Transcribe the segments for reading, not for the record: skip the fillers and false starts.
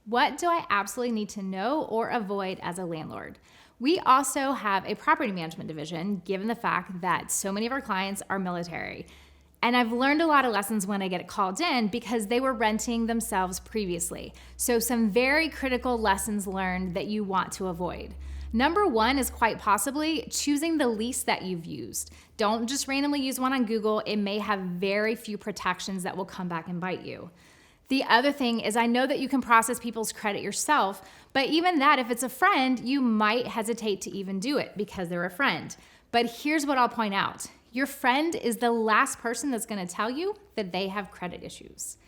What do I absolutely need to know or avoid as a landlord? We also have a property management division, given the fact that so many of our clients are military. And I've learned a lot of lessons when I get called in because they were renting themselves previously. So some very critical lessons learned that you want to avoid. Number one is quite possibly choosing the lease that you've used. Don't just randomly use one on Google. It may have very few protections that will come back and bite you. The other thing is I know that you can process people's credit yourself, but even that, if it's a friend, you might hesitate to even do it because they're a friend. But here's what I'll point out. Your friend is the last person that's gonna tell you that they have credit issues.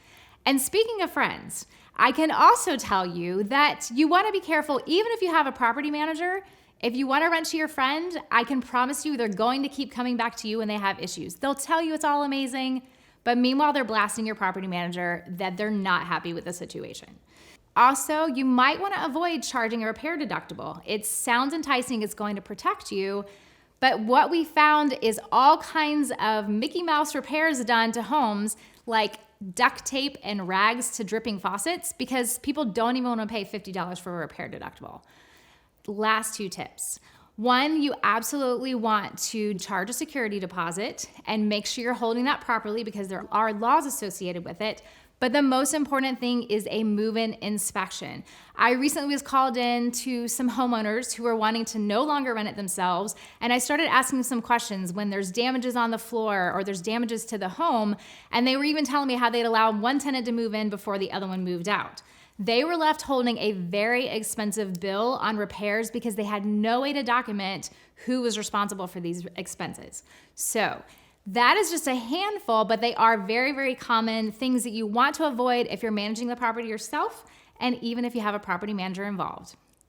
And speaking of friends, I can also tell you that you wanna be careful, even if you have a property manager. If you wanna rent to your friend, I can promise you they're going to keep coming back to you when they have issues. They'll tell you it's all amazing, but meanwhile, they're blasting your property manager that they're not happy with the situation. Also, you might want to avoid charging a repair deductible. It sounds enticing, it's going to protect you, but what we found is all kinds of Mickey Mouse repairs done to homes, like duct tape and rags to dripping faucets, because people don't even want to pay $50 for a repair deductible. Last two tips. One, you absolutely want to charge a security deposit and make sure you're holding that properly because there are laws associated with it. But the most important thing is a move-in inspection. I recently was called in to some homeowners who were wanting to no longer rent it themselves, and I started asking some questions when there's damages on the floor or there's damages to the home, and they were even telling me how they'd allow one tenant to move in before the other one moved out. They were left holding a very expensive bill on repairs because they had no way to document who was responsible for these expenses. So that is just a handful, but they are very, very common things that you want to avoid if you're managing the property yourself, and even if you have a property manager involved.